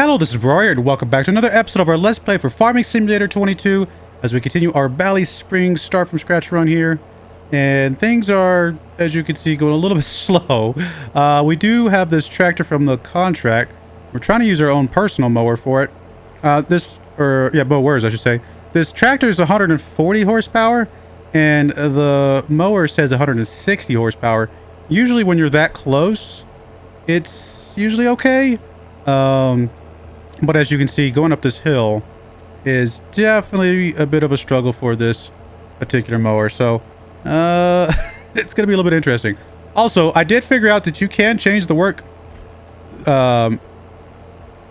Hello, this is Broyar, and welcome back to another episode of our Let's Play for Farming Simulator 22 as we continue our BallySpring start from scratch run here. And things are, as you can see, going a little bit slow. We do have this tractor from the contract. We're trying to use our own personal mower for it. Mowers, I should say. This tractor is 140 horsepower, and the mower says 160 horsepower. Usually when you're that close, it's usually okay. But as you can see, going up this hill is definitely a bit of a struggle for this particular mower. So, it's going to be a little bit interesting. Also, I did figure out that you can change the work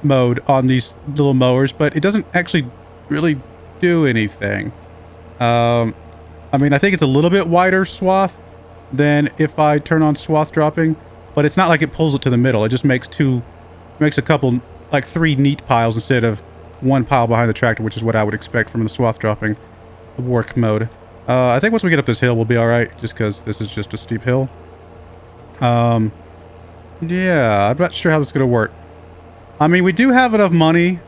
mode on these little mowers, but it doesn't actually really do anything. I mean, I think it's a little bit wider swath than if I turn on swath dropping, but it's not like it pulls it to the middle. It just makes a couple, like 3 neat piles instead of 1 pile behind the tractor, which is what I would expect from the swath dropping work mode. I think once we get up this hill, we'll be all right, just because this is just a steep hill. Yeah, I'm not sure how this is going to work. I mean, we do have enough money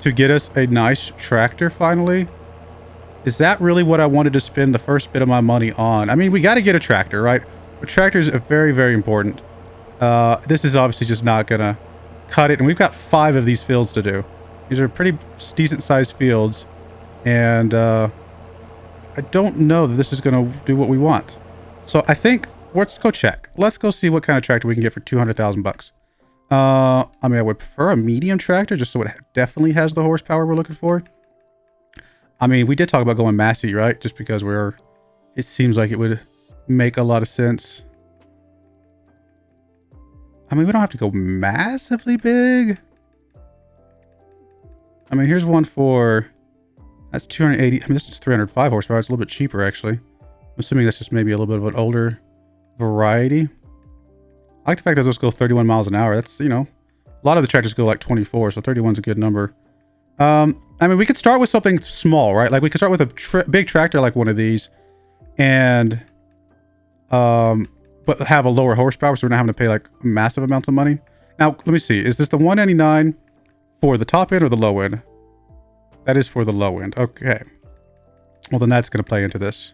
to get us a nice tractor finally. Is that really what I wanted to spend the first bit of my money on? I mean, we got to get a tractor, right? A tractor is very, very important. This is obviously just not going to cut it, and we've got 5 of these fields to do. These are pretty decent sized fields, and I don't know that this is going to do what we want. So I think let's go check. Let's go see what kind of tractor we can get for 200,000 bucks. I mean, I would prefer a medium tractor just so it definitely has the horsepower we're looking for. I mean, we did talk about going Massey, right? Just because it seems like it would make a lot of sense. I mean, we don't have to go massively big. I mean, here's one for, that's 280. I mean, this is 305 horsepower. It's a little bit cheaper, actually. I'm assuming that's just maybe a little bit of an older variety. I like the fact that those go 31 miles an hour. That's, you know, a lot of the tractors go like 24, so 31's a good number. I mean, we could start with something small, right? Like, we could start with a big tractor like one of these, and, but have a lower horsepower, so we're not having to pay like massive amounts of money. Now, let me see. Is this the 199 for the top end or the low end? That is for the low end. Okay. Well, then that's going to play into this.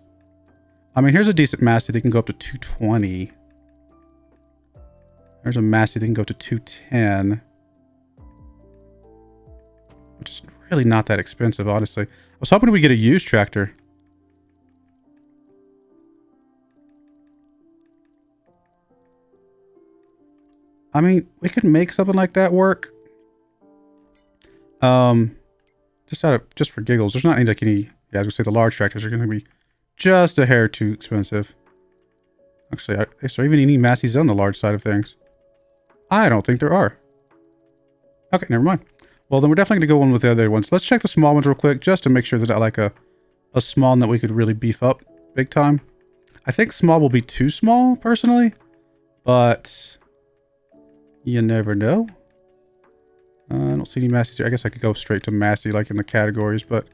I mean, here's a decent Massey. They can go up to 220. There's a Massey. They can go up to 210. Which is really not that expensive, honestly. I was hoping we'd get a used tractor. I mean, we could make something like that work. Just for giggles. There's not any, like, any, yeah, I was gonna say the large tractors are gonna be just a hair too expensive. Actually, is there even any Masseys on the large side of things? I don't think there are. Okay, never mind. Well, then we're definitely gonna go on with the other ones. Let's check the small ones real quick, just to make sure that I like a small one that we could really beef up big time. I think small will be too small, personally, but you never know. I don't see any Masseys here. I guess I could go straight to Massey, like in the categories, but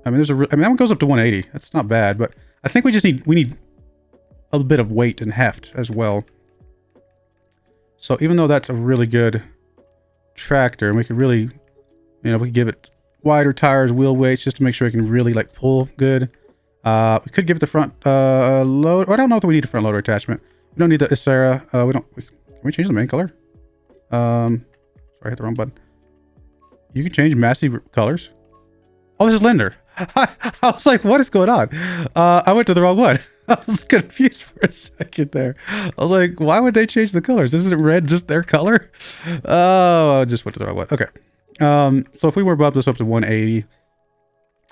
I mean, that one goes up to 180. That's not bad, but I think we need a bit of weight and heft as well. So even though that's a really good tractor, and we could really, you know, we could give it wider tires, wheel weights, just to make sure it can really like pull good. We could give it the front load. I don't know if we need a front loader attachment. We don't need the Isera. Can we change the main color? Sorry, I hit the wrong button. You can change Massey colors. Oh, this is Linder. I was like, what is going on? I went to the wrong one. I was confused for a second there. I was like, why would they change the colors? Isn't red just their color? Oh, I just went to the wrong one. Okay. So if we were to bump this up to 180,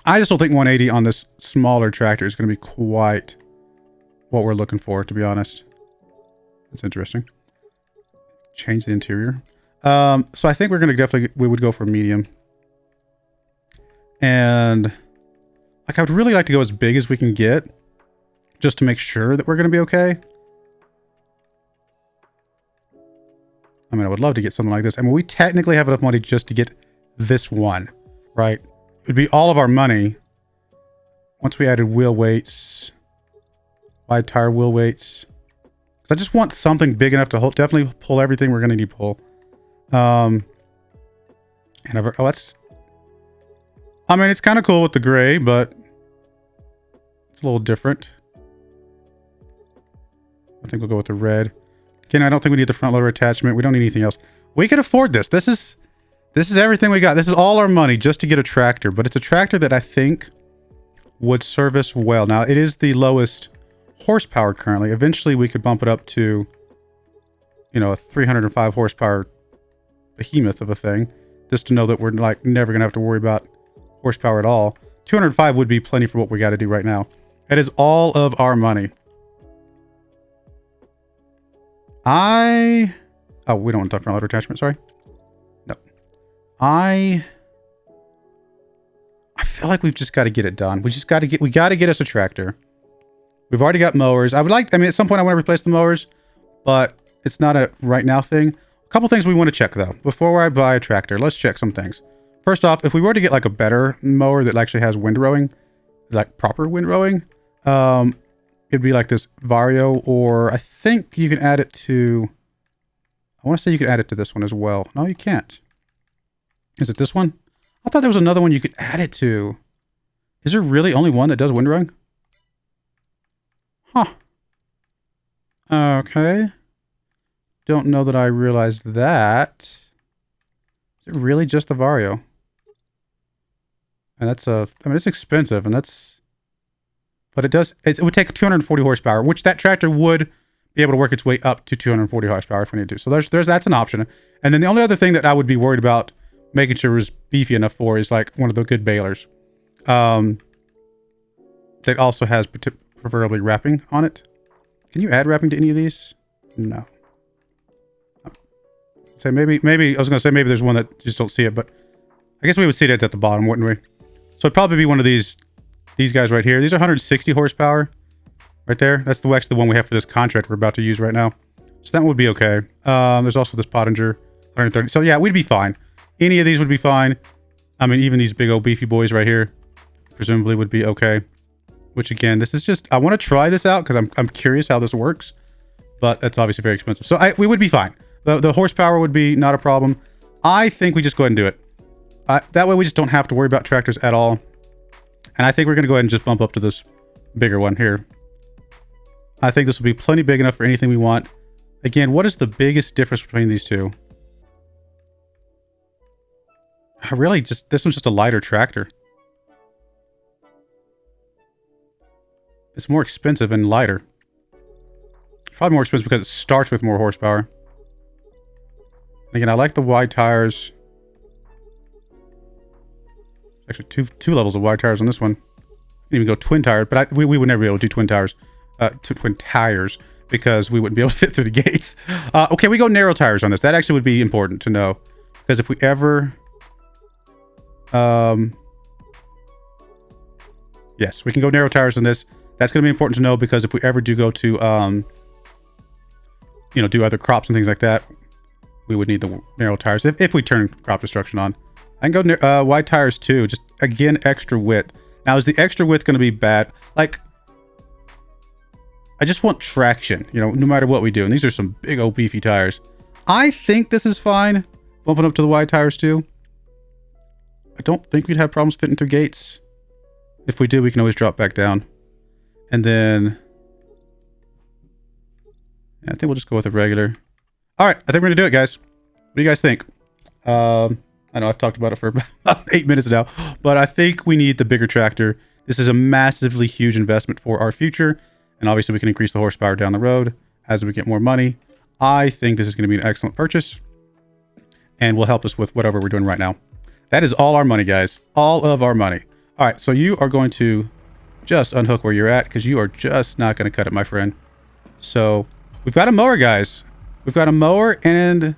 I just don't think 180 on this smaller tractor is going to be quite what we're looking for, to be honest. That's interesting. Change the interior. So I think we're going to we would go for medium. And like, I would really like to go as big as we can get, just to make sure that we're going to be okay. I mean, I would love to get something like this. I mean, we technically have enough money just to get this one, right? It would be all of our money once we added wheel weights, wide tire wheel weights. I just want something big enough to definitely pull everything we're going to need to pull. And oh, that's... I mean, it's kind of cool with the gray, but it's a little different. I think we'll go with the red. Again, I don't think we need the front loader attachment. We don't need anything else. We can afford this. This is everything we got. This is all our money just to get a tractor, but it's a tractor that I think would serve us well. Now, it is the lowest horsepower currently. Eventually, we could bump it up to, you know, a 305 horsepower behemoth of a thing, just to know that we're like never gonna have to worry about horsepower at all. 205 would be plenty for what we got to do right now. That is all of our money. Oh, we don't want to talk front loader attachment, sorry. No. I feel like we've just got to get it done. We got to get us a tractor. We've already got mowers. I mean, at some point I want to replace the mowers, but it's not a right now thing. A couple things we want to check though. Before I buy a tractor, let's check some things. First off, if we were to get like a better mower that actually has windrowing, like proper windrowing, it'd be like this Vario, or I think you can add it to, I want to say you can add it to this one as well. No, you can't. Is it this one? I thought there was another one you could add it to. Is there really only one that does windrowing? Huh. Okay. Don't know that I realized that. Is it really just the Vario? And that's I mean, it's expensive, and that's, but it would take 240 horsepower, which that tractor would be able to work its way up to 240 horsepower if we need to. So that's an option. And then the only other thing that I would be worried about making sure it was beefy enough for is like one of the good balers. That also has preferably wrapping on it. Can you add wrapping to any of these? No. So maybe I was going to say maybe there's one that you just don't see it, but I guess we would see it at the bottom, wouldn't we? So it'd probably be one of these guys right here. These are 160 horsepower right there. That's actually the one we have for this contract we're about to use right now. So that one would be okay. There's also this Pottinger 130. So yeah, we'd be fine. Any of these would be fine. I mean, even these big old beefy boys right here, presumably would be okay. Which again, this is just, I want to try this out because I'm curious how this works, but that's obviously very expensive. So we would be fine. The horsepower would be not a problem. I think we just go ahead and do it. That way we just don't have to worry about tractors at all. And I think we're going to go ahead and just bump up to this bigger one here. I think this will be plenty big enough for anything we want. Again, what is the biggest difference between these two? Really, this one's just a lighter tractor. It's more expensive and lighter. Probably more expensive because it starts with more horsepower. Again, I like the wide tires. Actually, two levels of wide tires on this one. You can even go twin tires, but we would never be able to do twin tires. Twin tires, because we wouldn't be able to fit through the gates. Okay, we go narrow tires on this. That actually would be important to know, because if we ever... yes, we can go narrow tires on this. That's going to be important to know, because if we ever do go to, you know, do other crops and things like that, we would need the narrow tires if we turn crop destruction on. I can go wide tires too, just again, extra width. Now, is the extra width going to be bad? Like, I just want traction, you know, no matter what we do. And these are some big old beefy tires. I think this is fine. Bumping up to the wide tires too. I don't think we'd have problems fitting through gates. If we do, we can always drop back down. And then, yeah, I think we'll just go with a regular. All right, I think we're gonna do it, guys. What do you guys think? I know I've talked about it for about 8 minutes now, but I think we need the bigger tractor. This is a massively huge investment for our future, and obviously we can increase the horsepower down the road as we get more money. I think this is going to be an excellent purchase, and will help us with whatever we're doing right now. That is all our money, guys. All of our money. All right, so you are going to just unhook where you're at, because you are just not going to cut it, my friend. So we've got a mower, guys. We've got a mower, and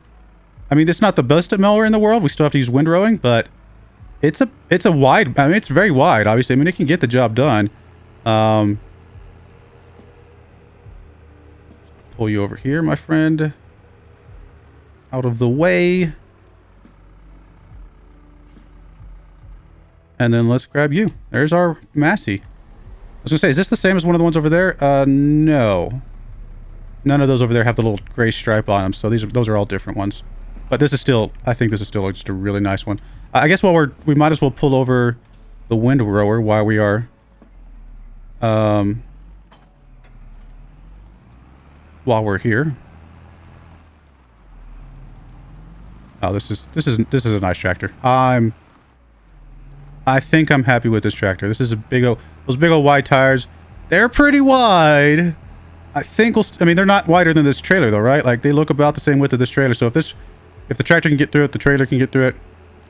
I mean, it's not the best mower in the world. We still have to use windrowing, but it's a wide, I mean, it's very wide, obviously. I mean, it can get the job done. Pull you over here, my friend. Out of the way. And then let's grab you. There's our Massey. I was gonna say, is this the same as one of the ones over there? No. None of those over there have the little gray stripe on them, so those are all different ones. But this is still, I think this is still just a really nice one. I guess while we might as well pull over the windrower while we are, while we're here. Oh, this is a nice tractor. I think I'm happy with this tractor. This is a those big old wide tires. They're pretty wide. I think I mean, they're not wider than this trailer though, right? Like they look about the same width of this trailer. So if the tractor can get through it, the trailer can get through it.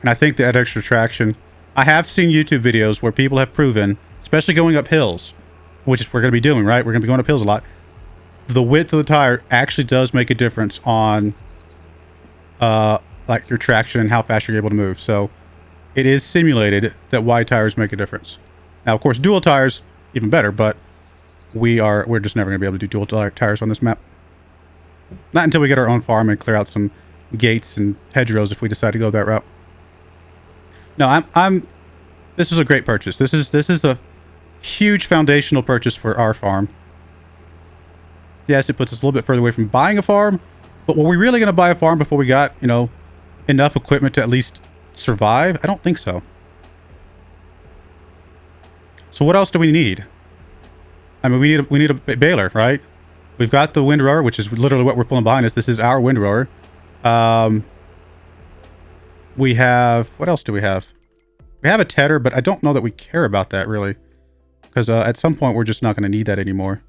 And I think that extra traction. I have seen YouTube videos where people have proven, especially going up hills, which is we're going to be doing, right? We're going to be going up hills a lot. The width of the tire actually does make a difference on like your traction and how fast you're able to move. So it is simulated that wide tires make a difference. Now, of course, dual tires, even better, but we're just never going to be able to do dual tires on this map. Not until we get our own farm and clear out some gates and hedgerows if we decide to go that route. No, this is a great purchase. This is a huge foundational purchase for our farm. Yes, it puts us a little bit further away from buying a farm, but were we really going to buy a farm before we got, you know, enough equipment to at least survive? I don't think so. So what else do we need? I mean, we need a baler, right? We've got the windrower, which is literally what we're pulling behind us. This is our windrower. We have, what else do we have? We have a tedder, but I don't know that we care about that really, because at some point we're just not going to need that anymore.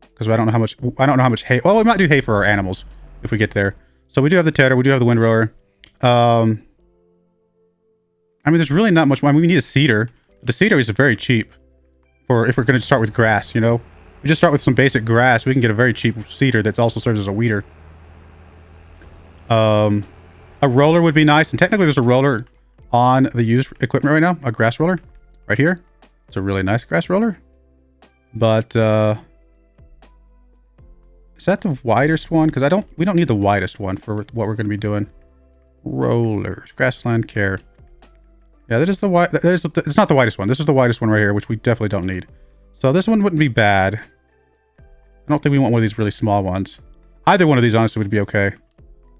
Because I don't know how much hay. Well, we might do hay for our animals if we get there. So we do have the tedder. We do have the windrower. I mean, there's really not much. I mean, we need a seeder. The seeder is very cheap for if we're going to start with grass. You know, we just start with some basic grass. We can get a very cheap seeder that also serves as a weeder. A roller would be nice, and technically there's a roller on the used equipment right now. A grass roller, right here. It's a really nice grass roller, but is that the widest one? Because we don't need the widest one for what we're going to be doing. Rollers, grassland care. Yeah, that is the wide. It's not the widest one. This is the widest one right here, which we definitely don't need. So this one wouldn't be bad. I don't think we want one of these really small ones. Either one of these honestly would be okay.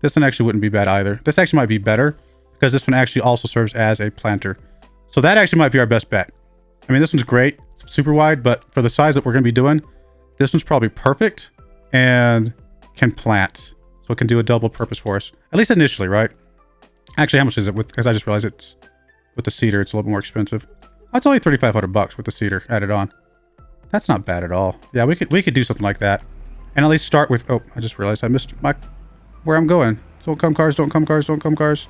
This one actually wouldn't be bad either. This actually might be better because this one actually also serves as a planter. So that actually might be our best bet. I mean, this one's great, it's super wide, but for the size that we're going to be doing, this one's probably perfect and can plant. So it can do a double purpose for us, at least initially, right? Actually, how much is it? Because I just realized it's with the seeder, it's a little bit more expensive. Oh, it's only $3,500 with the seeder added on. That's not bad at all. Yeah, we could do something like that, and at least start with. Oh, I just realized I missed where I'm going. Don't come cars, don't come cars, don't come cars.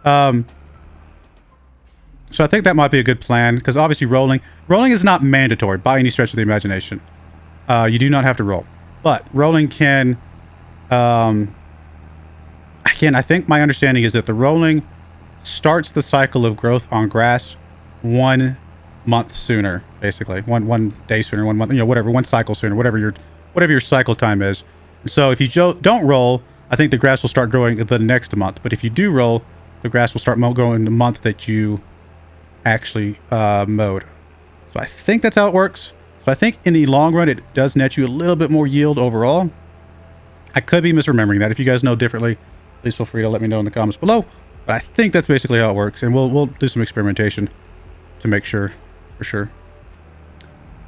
So I think that might be a good plan, because obviously rolling is not mandatory by any stretch of the imagination. You do not have to roll, but rolling can. Again, I think my understanding is that the rolling starts the cycle of growth on grass 1 month sooner, basically one day sooner, 1 month, you know, whatever, one cycle sooner, whatever your cycle time is. So if you don't roll, I think the grass will start growing the next month. But if you do roll, the grass will start growing the month that you actually mowed. So I think that's how it works. So I think in the long run, it does net you a little bit more yield overall. I could be misremembering that. If you guys know differently, please feel free to let me know in the comments below. But I think that's basically how it works. And we'll do some experimentation to make sure, for sure.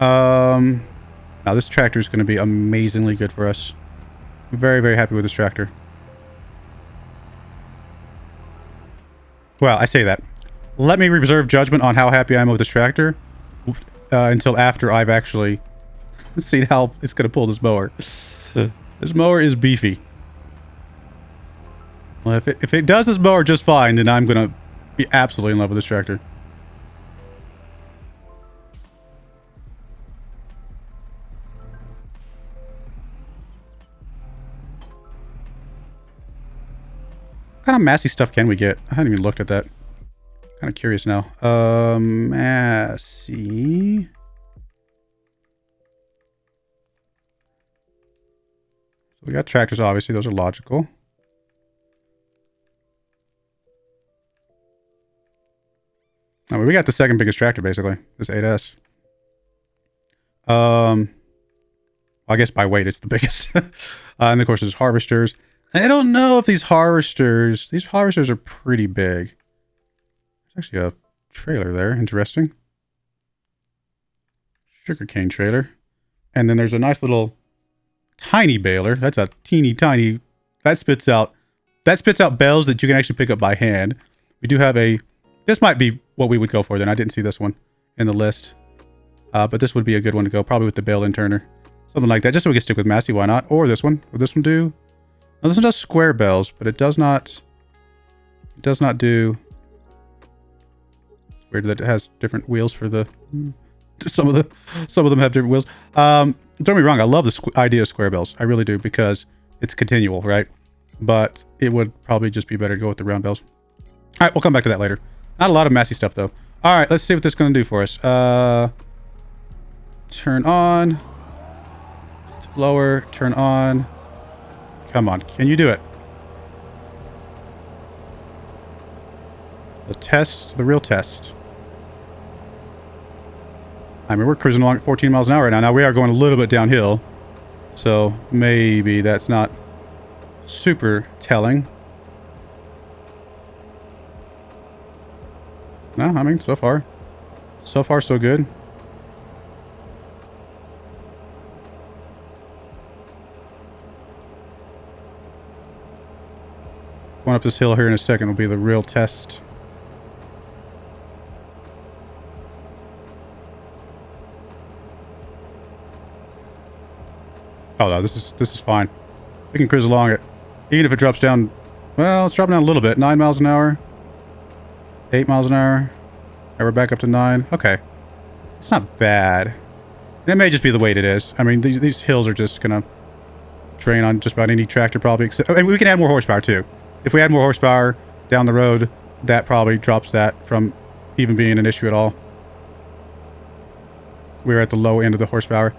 Now this tractor is going to be amazingly good for us. I'm very, very happy with this tractor. Well, I say that. Let me reserve judgment on how happy I am with this tractor until after I've actually seen how it's going to pull this mower. This mower is beefy. Well, if it does this mower just fine, then I'm going to be absolutely in love with this tractor. What kind of massy stuff can we get? I haven't even looked at that. Kind of curious now. Massy. So we got tractors, obviously. Those are logical. I mean, we got the second biggest tractor, basically. This 8S. I guess by weight, it's the biggest. And of course, there's harvesters. I don't know if these harvesters are pretty big. There's actually a trailer there. Interesting. Sugarcane trailer. And then there's a nice little tiny baler. That's a teeny tiny. That spits out bales that you can actually pick up by hand. We do have this might be what we would go for then. I didn't see this one in the list. But this would be a good one to go. Probably with the bale and turner. Something like that. Just so we can stick with Massey. Why not? Or this one. Would this one do? Now, this one does square bells, but it does not do. It's weird that it has different wheels for the. Some of them have different wheels. Don't get me wrong. I love the idea of square bells. I really do because it's continual, right? But it would probably just be better to go with the round bells. All right, we'll come back to that later. Not a lot of Massey stuff though. All right, let's see what this is going to do for us. Turn on. Lower. Turn on. Come on, can you do it? The real test. I mean, we're cruising along at 14 miles an hour right now. Now we are going a little bit downhill. So maybe that's not super telling. No, I mean, so far so good. Going up this hill here in a second will be the real test. Oh no, this is fine. We can cruise along it. Even if it drops down, well, it's dropping down a little bit. 9 miles an hour. 8 miles an hour. And we're back up to 9. Okay. It's not bad. And it may just be the weight it is. I mean, these hills are just gonna drain on just about any tractor probably. Except, I mean, we can add more horsepower too. If we add more horsepower down the road, that probably drops that from even being an issue at all. We're at the low end of the horsepower.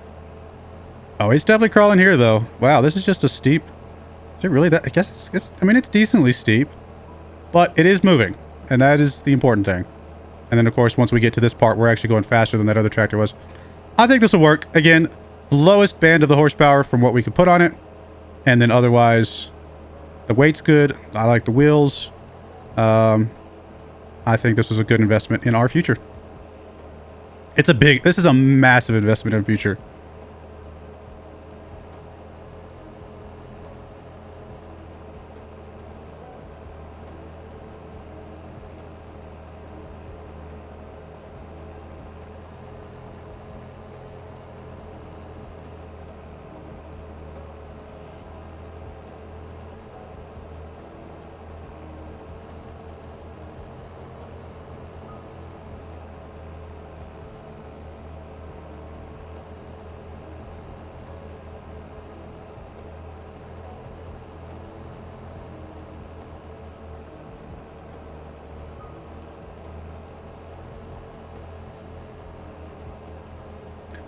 Oh, he's definitely crawling here, though. Wow, this is just a steep... Is it really that? I guess I mean, it's decently steep. But it is moving. And that is the important thing. And then, of course, once we get to this part, we're actually going faster than that other tractor was. I think this will work. Again, lowest band of the horsepower from what we could put on it. And then otherwise... The weight's good. I like the wheels. I think this was a good investment in our future. This is a massive investment in the future.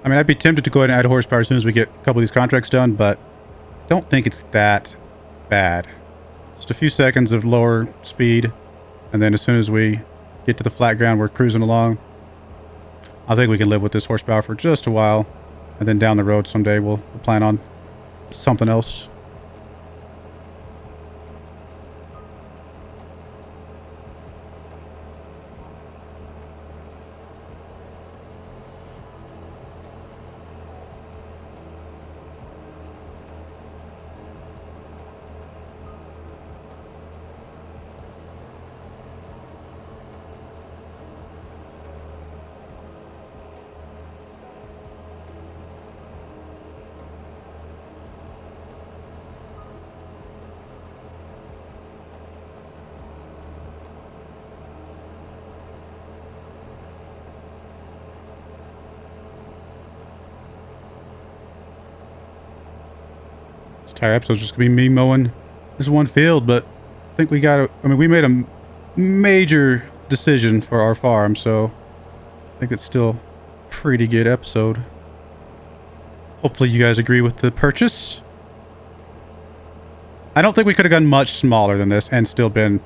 I mean, I'd be tempted to go ahead and add horsepower as soon as we get a couple of these contracts done, but I don't think it's that bad. Just a few seconds of lower speed, and then as soon as we get to the flat ground, we're cruising along. I think we can live with this horsepower for just a while, and then down the road someday we'll plan on something else. This entire episode's just gonna be me mowing this one field, but I think we made a major decision for our farm, so I think it's still a pretty good episode. Hopefully you guys agree with the purchase. I don't think we could have gone much smaller than this and still been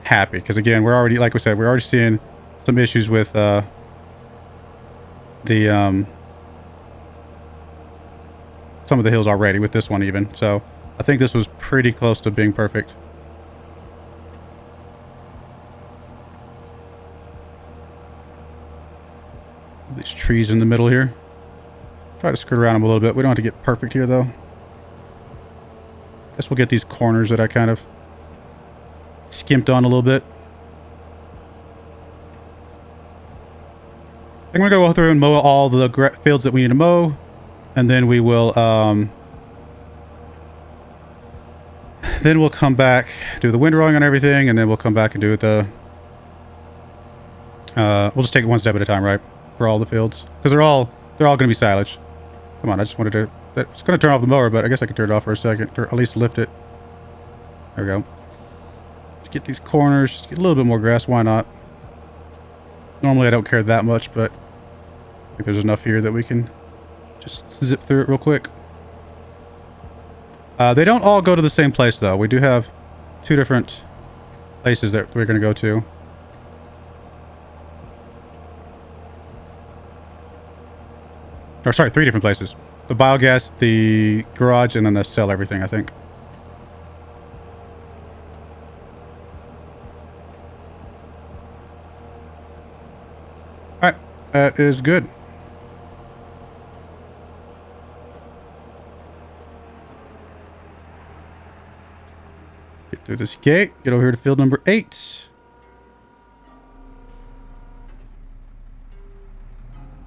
happy, because again, we're already, like we said, we're already seeing some issues with some of the hills already with this one even. So I think this was pretty close to being perfect. These trees in the middle here. Try to skirt around them a little bit. We don't have to get perfect here, though. Guess we'll get these corners that I kind of skimped on a little bit. I'm going to go through and mow all the fields that we need to mow. And then we will, then we'll come back, do the windrowing on everything, and then we'll come back and do the, we'll just take it one step at a time, right? For all the fields. Because they're all going to be silage. Come on, I just wanted to, it's going to turn off the mower, but I guess I could turn it off for a second, or at least lift it. There we go. Let's get these corners, just get a little bit more grass, why not? Normally I don't care that much, but I think there's enough here that we can just zip through it real quick. They don't all go to the same place, though. We do have 2 different places that we're going to go to. Or, sorry, 3 different places. The biogas, the garage, and then the sell everything, I think. Alright, that is good. Get through this gate, get over here to field number 8.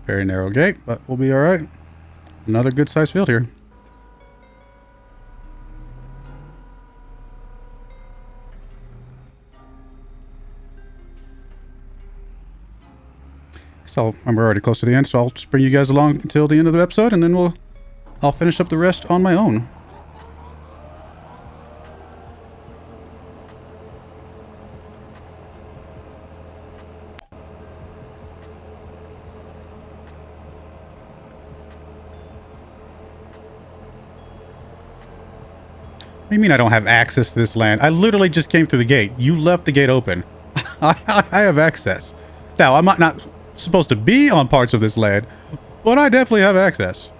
Very narrow gate, but we'll be alright. Another good sized field here. So I'm already close to the end, so I'll just bring you guys along until the end of the episode, and then I'll finish up the rest on my own. What do you mean I don't have access to this land? I literally just came through the gate. You left the gate open. I have access. Now, I'm not supposed to be on parts of this land, but I definitely have access.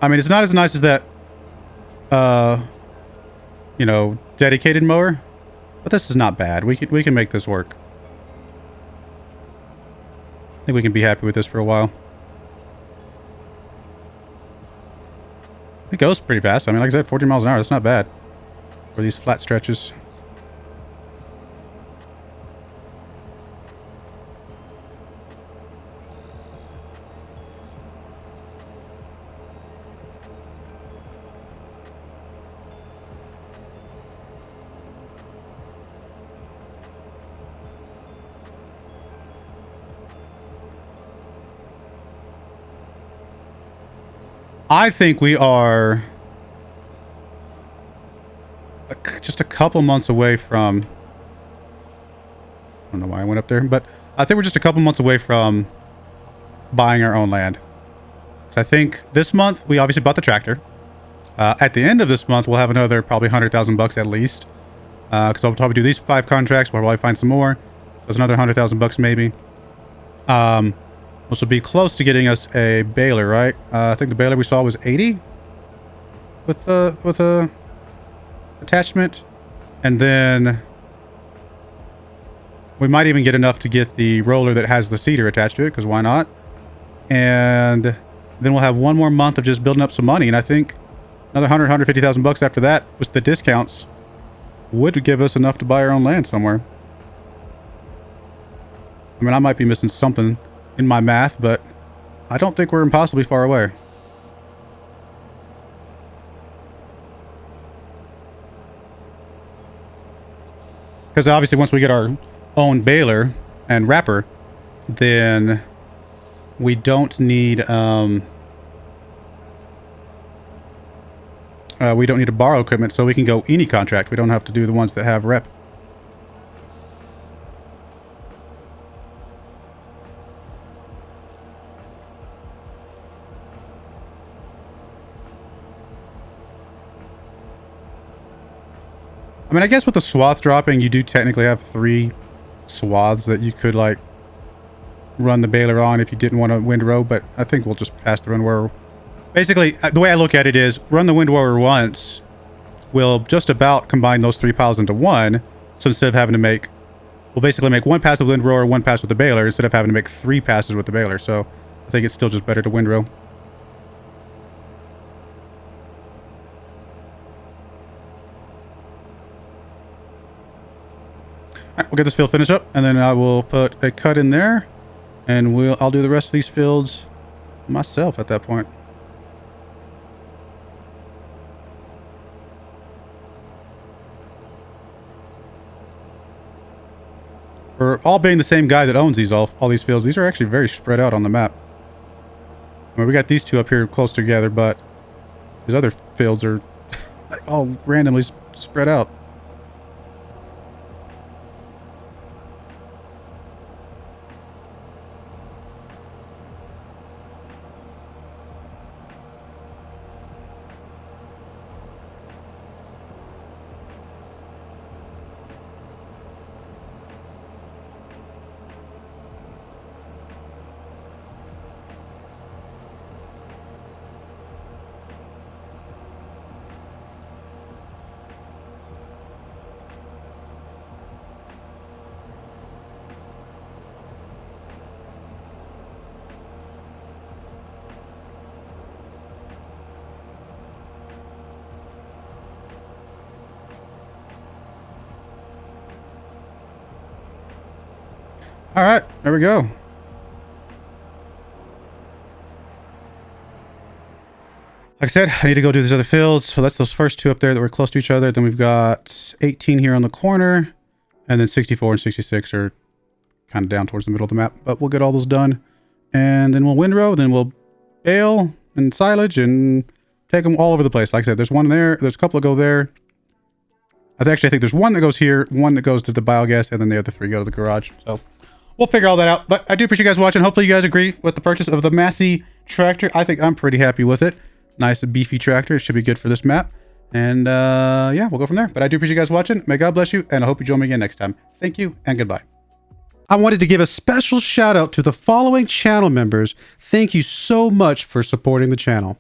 I mean, it's not as nice as that, you know, dedicated mower, but this is not bad. We can make this work. I think we can be happy with this for a while. It goes pretty fast. I mean, like I said, 14 miles an hour. That's not bad for these flat stretches. I think we are just a couple months away from... I don't know why I went up there, but I think we're just a couple months away from buying our own land. So I think this month, we obviously bought the tractor. At the end of this month, we'll have another probably 100,000 bucks at least. Because I'll probably do these 5 contracts. We'll probably find some more. So it's another 100,000 bucks maybe. Which will be close to getting us a baler, right? I think the baler we saw was 80 with a attachment, and then we might even get enough to get the roller that has the seeder attached to it, because why not? And then we'll have 1 more month of just building up some money, and I think another 150,000 bucks after that with the discounts would give us enough to buy our own land somewhere. I mean, I might be missing something in my math, but I don't think we're impossibly far away. Because obviously once we get our own baler and wrapper, then we don't need we don't need to borrow equipment, so we can go any contract. We don't have to do the ones that have rep. I mean, I guess with the swath dropping, you do technically have 3 swaths that you could, like, run the baler on if you didn't want to windrow, but I think we'll just pass the windrower. Basically, the way I look at it is, run the windrower once, we'll just about combine those 3 piles into one, so instead of having to make, we'll basically make 1 pass with the windrower, 1 pass with the baler, instead of having to make 3 passes with the baler, so I think it's still just better to windrow. We'll get this field finished up, and then I will put a cut in there, and I'll do the rest of these fields myself at that point. For all being the same guy that owns all these fields, these are actually very spread out on the map. I mean, we got these 2 up here close together, but these other fields are like all randomly spread out. All right, there we go. Like I said, I need to go do these other fields. So that's those first 2 up there that were close to each other. Then we've got 18 here on the corner, and then 64 and 66 are kind of down towards the middle of the map. But we'll get all those done, and then we'll windrow. Then we'll bale and silage and take them all over the place. Like I said, there's one there. There's a couple that go there. I think there's one that goes here, one that goes to the biogas, and then the other 3 go to the garage. So we'll figure all that out. But I do appreciate you guys watching. Hopefully you guys agree with the purchase of the Massey tractor. I think I'm pretty happy with it. Nice beefy tractor. It should be good for this map. And yeah, we'll go from there. But I do appreciate you guys watching. May God bless you, and I hope you join me again next time. Thank you, and goodbye. I wanted to give a special shout out to the following channel members. Thank you so much for supporting the channel.